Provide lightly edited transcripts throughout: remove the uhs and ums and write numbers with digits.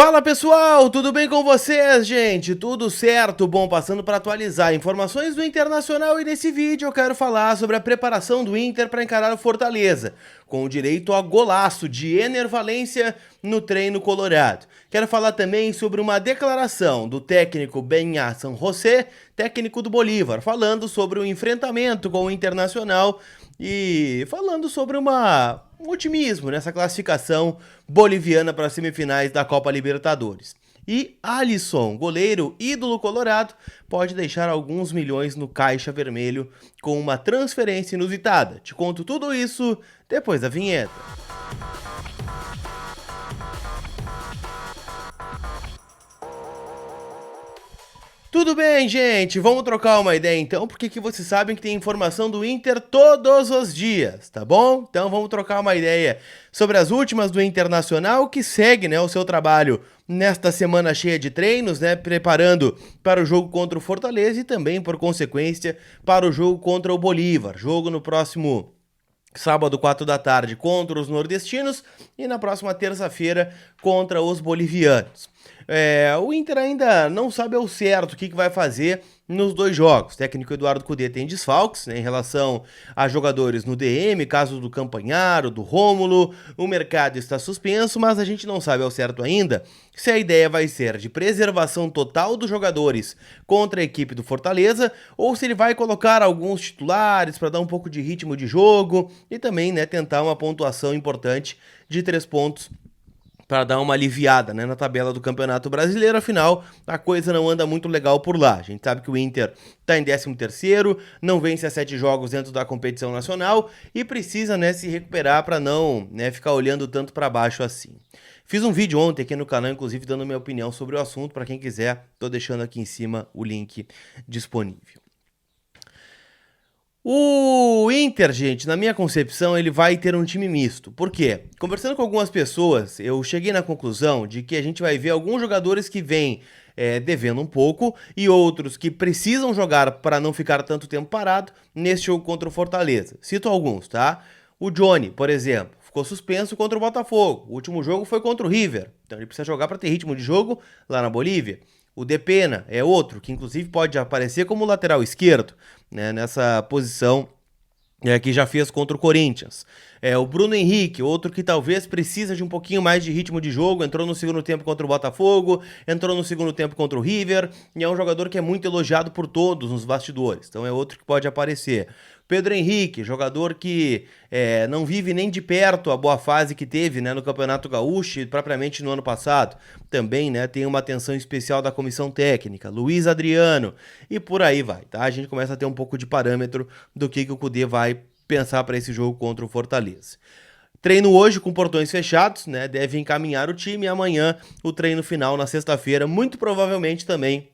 Fala pessoal, tudo bem com vocês, gente? Tudo certo? Bom, passando para atualizar informações do Internacional e nesse vídeo eu quero falar sobre a preparação do Inter para encarar o Fortaleza, com o direito a golaço de Ener Valencia no treino colorado. Quero falar também sobre uma declaração do técnico Beñat San José, técnico do Bolívar, falando sobre o enfrentamento com o Internacional e falando sobre um otimismo nessa classificação boliviana para as semifinais da Copa Libertadores. E Alisson, goleiro ídolo colorado, pode deixar alguns milhões no caixa vermelho com uma transferência inusitada. Te conto tudo isso depois da vinheta. Tudo bem, gente? Vamos trocar uma ideia então, porque aqui vocês sabem que tem informação do Inter todos os dias, tá bom? Então vamos trocar uma ideia sobre as últimas do Internacional, que segue, né, o seu trabalho nesta semana cheia de treinos, né, preparando para o jogo contra o Fortaleza e também, por consequência, para o jogo contra o Bolívar. Jogo no próximo sábado, 4 da tarde, contra os nordestinos e na próxima terça-feira contra os bolivianos. O Inter ainda não sabe ao certo o que vai fazer nos dois jogos. O técnico Eduardo Cudê tem desfalques, né, em relação a jogadores no DM, caso do Campanharo, do Rômulo. O mercado está suspenso, mas a gente não sabe ao certo ainda se a ideia vai ser de preservação total dos jogadores contra a equipe do Fortaleza ou se ele vai colocar alguns titulares para dar um pouco de ritmo de jogo e também, né, tentar uma pontuação importante de 3 pontos para dar uma aliviada, né, na tabela do Campeonato Brasileiro. Afinal, a coisa não anda muito legal por lá. A gente sabe que o Inter está em 13º, não vence a 7 jogos dentro da competição nacional e precisa, né, se recuperar para não, né, ficar olhando tanto para baixo assim. Fiz um vídeo ontem aqui no canal, inclusive, dando minha opinião sobre o assunto. Para quem quiser, tô deixando aqui em cima o link disponível. O Inter, gente, na minha concepção, ele vai ter um time misto. Por quê? Conversando com algumas pessoas, eu cheguei na conclusão de que a gente vai ver alguns jogadores que vêm devendo um pouco e outros que precisam jogar para não ficar tanto tempo parado nesse jogo contra o Fortaleza. Cito alguns, tá? O Johnny, por exemplo, ficou suspenso contra o Botafogo. O último jogo foi contra o River, então ele precisa jogar para ter ritmo de jogo lá na Bolívia. O Depena é outro, que inclusive pode aparecer como lateral esquerdo, né, nessa posição que já fez contra o Corinthians. O Bruno Henrique, outro que talvez precisa de um pouquinho mais de ritmo de jogo, entrou no segundo tempo contra o Botafogo, entrou no segundo tempo contra o River, e é um jogador que é muito elogiado por todos nos bastidores, então é outro que pode aparecer. Pedro Henrique, jogador que não vive nem de perto a boa fase que teve, né, no Campeonato Gaúcho, propriamente no ano passado. Também, né, tem uma atenção especial da comissão técnica. Luiz Adriano e por aí vai, tá? A gente começa a ter um pouco de parâmetro do que o Cudê vai pensar para esse jogo contra o Fortaleza. Treino hoje com portões fechados, né? Deve encaminhar o time e amanhã o treino final na sexta-feira, muito provavelmente também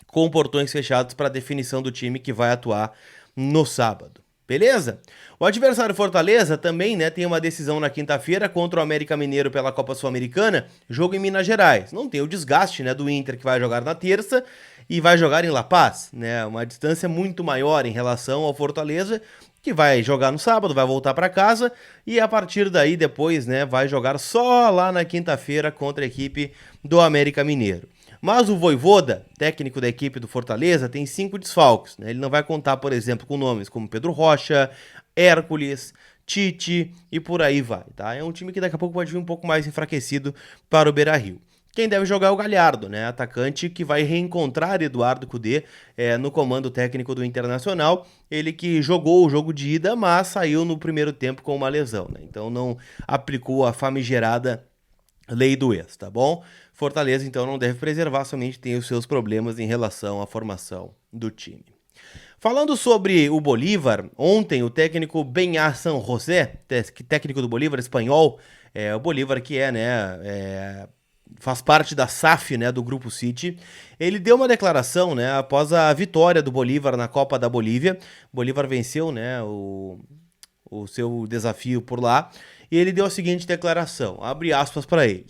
com portões fechados para definição do time que vai atuar no sábado. Beleza? O adversário Fortaleza também, né, tem uma decisão na quinta-feira contra o América Mineiro pela Copa Sul-Americana, jogo em Minas Gerais. Não tem o desgaste, né, do Inter que vai jogar na terça e vai jogar em La Paz, né? Uma distância muito maior em relação ao Fortaleza, que vai jogar no sábado, vai voltar para casa e a partir daí depois, né, vai jogar só lá na quinta-feira contra a equipe do América Mineiro. Mas o Vojvoda, técnico da equipe do Fortaleza, tem 5 desfalques, né? Ele não vai contar, por exemplo, com nomes como Pedro Rocha, Hércules, Tite e por aí vai, tá? É um time que daqui a pouco pode vir um pouco mais enfraquecido para o Beira-Rio. Quem deve jogar é o Galhardo, né? Atacante que vai reencontrar Eduardo Cudê no comando técnico do Internacional. Ele que jogou o jogo de ida, mas saiu no primeiro tempo com uma lesão, né? Então não aplicou a famigerada lei do ex, tá bom? Fortaleza, então, não deve preservar, somente tem os seus problemas em relação à formação do time. Falando sobre o Bolívar, ontem o técnico Beñat San José, técnico do Bolívar espanhol, o Bolívar que faz parte da SAF, né, do Grupo City, ele deu uma declaração, né, após a vitória do Bolívar na Copa da Bolívia. O Bolívar venceu, né, o seu desafio por lá, e ele deu a seguinte declaração, abre aspas para ele: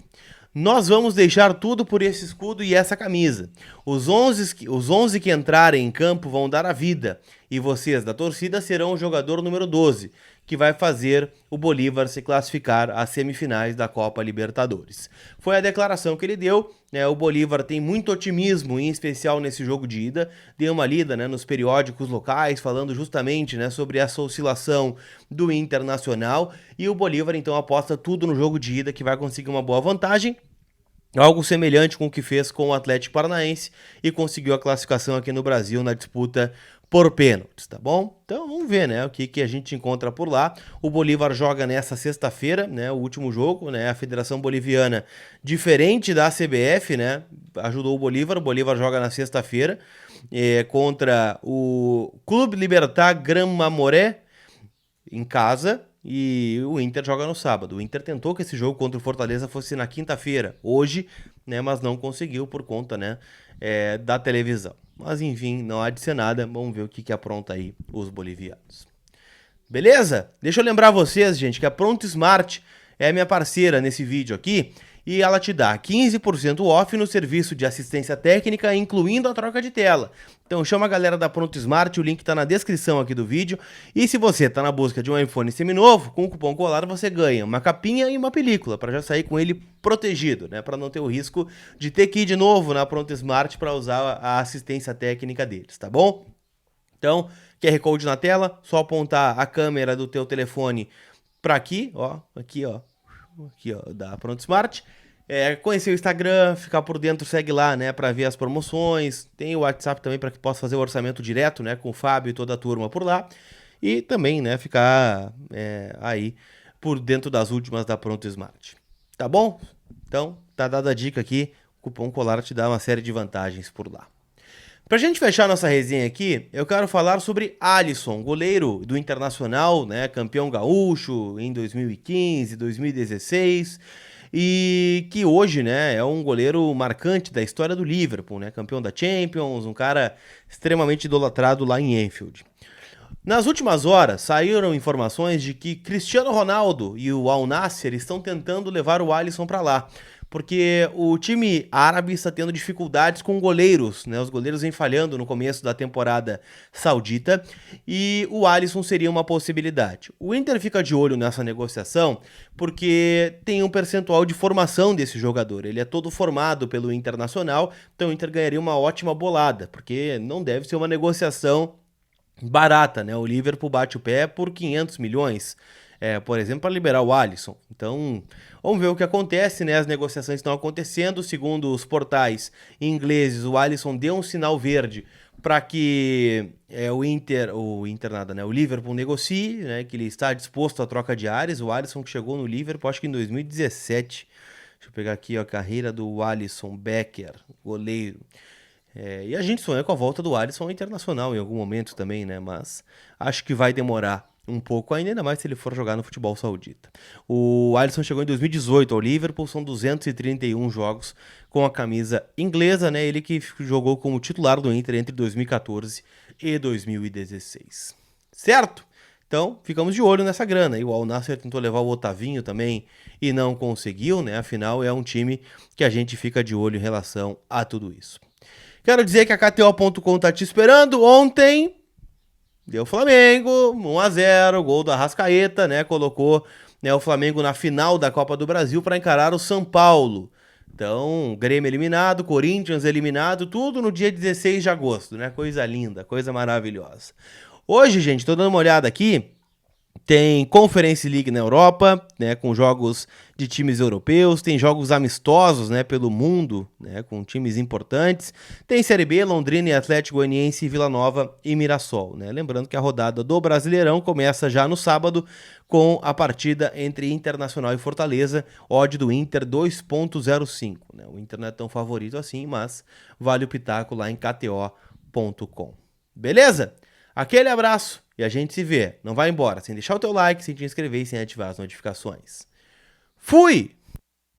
"Nós vamos deixar tudo por esse escudo e essa camisa. Os 11 que entrarem em campo vão dar a vida. E vocês da torcida serão o jogador número 12, que vai fazer o Bolívar se classificar às semifinais da Copa Libertadores. Foi a declaração que ele deu, né? O Bolívar tem muito otimismo, em especial nesse jogo de ida. Dei uma lida, né, nos periódicos locais, falando justamente, né, sobre essa oscilação do Internacional, e o Bolívar então aposta tudo no jogo de ida, que vai conseguir uma boa vantagem. Algo semelhante com o que fez com o Atlético Paranaense e conseguiu a classificação aqui no Brasil na disputa por pênaltis, tá bom? Então vamos ver, né, o que a gente encontra por lá. O Bolívar joga nessa sexta-feira, né, o último jogo, né, a Federação Boliviana, diferente da CBF, né, ajudou o Bolívar joga na sexta-feira contra o Clube Libertad Gran Mamoré, em casa, e o Inter joga no sábado. O Inter tentou que esse jogo contra o Fortaleza fosse na quinta-feira, hoje, né, mas não conseguiu por conta, né, da televisão. Mas enfim, não há de ser nada, vamos ver o que apronta aí os bolivianos. Beleza? Deixa eu lembrar vocês, gente, que a Pronto Smart é a minha parceira nesse vídeo aqui, e ela te dá 15% off no serviço de assistência técnica, incluindo a troca de tela. Então chama a galera da Pronto Smart, o link está na descrição aqui do vídeo. E se você está na busca de um iPhone seminovo, com o cupom COLAR você ganha uma capinha e uma película, para já sair com ele protegido, né? Para não ter o risco de ter que ir de novo na Pronto Smart para usar a assistência técnica deles, tá bom? Então, QR Code na tela, só apontar a câmera do teu telefone para aqui, ó, da Pronto Smart. Conhecer o Instagram, ficar por dentro, segue lá, né, para ver as promoções. Tem o WhatsApp também para que possa fazer o orçamento direto, né, com o Fábio e toda a turma por lá. E também, né, ficar aí por dentro das últimas da Pronto Smart. Tá bom? Então, tá dada a dica aqui, o cupom COLAR te dá uma série de vantagens por lá. Pra gente fechar nossa resenha aqui, eu quero falar sobre Alisson, goleiro do Internacional, né, campeão gaúcho em 2015, 2016, e que hoje, né, é um goleiro marcante da história do Liverpool, né, campeão da Champions, um cara extremamente idolatrado lá em Anfield. Nas últimas horas, saíram informações de que Cristiano Ronaldo e o Al Nassr estão tentando levar o Alisson para lá, porque o time árabe está tendo dificuldades com goleiros, né? Os goleiros vêm falhando no começo da temporada saudita e o Alisson seria uma possibilidade. O Inter fica de olho nessa negociação porque tem um percentual de formação desse jogador. Ele é todo formado pelo Internacional, então o Inter ganharia uma ótima bolada, porque não deve ser uma negociação barata, né? O Liverpool bate o pé por 500 milhões, por exemplo, para liberar o Alisson. Então, vamos ver o que acontece, né? As negociações estão acontecendo. Segundo os portais ingleses, o Alisson deu um sinal verde para que o Liverpool negocie, né? Que ele está disposto à troca de ares. O Alisson que chegou no Liverpool, acho que em 2017. Deixa eu pegar aqui a carreira do Alisson Becker, goleiro. E a gente sonha com a volta do Alisson ao Internacional em algum momento também, né? Mas acho que vai demorar um pouco ainda mais se ele for jogar no futebol saudita. O Alisson chegou em 2018 ao Liverpool, são 231 jogos com a camisa inglesa, né? Ele que jogou como titular do Inter entre 2014 e 2016. Certo? Então, ficamos de olho nessa grana. E o Al Nassr tentou levar o Otavinho também e não conseguiu, né? Afinal, é um time que a gente fica de olho em relação a tudo isso. Quero dizer que a KTO.com tá te esperando. Ontem deu Flamengo, 1-0, gol do Arrascaeta, né? Colocou, né, o Flamengo na final da Copa do Brasil para encarar o São Paulo. Então, Grêmio eliminado, Corinthians eliminado, tudo no dia 16 de agosto, né? Coisa linda, coisa maravilhosa. Hoje, gente, tô dando uma olhada aqui. Tem Conference League na Europa, né, com jogos de times europeus, tem jogos amistosos, né, pelo mundo, né, com times importantes. Tem Série B, Londrina e Atlético Goianiense, Vila Nova e Mirassol, né? Lembrando que a rodada do Brasileirão começa já no sábado com a partida entre Internacional e Fortaleza, odd do Inter 2.05, né? O Inter não é tão favorito assim, mas vale o pitaco lá em KTO.com. Beleza? Aquele abraço e a gente se vê. Não vai embora sem deixar o teu like, sem te inscrever e sem ativar as notificações. Fui!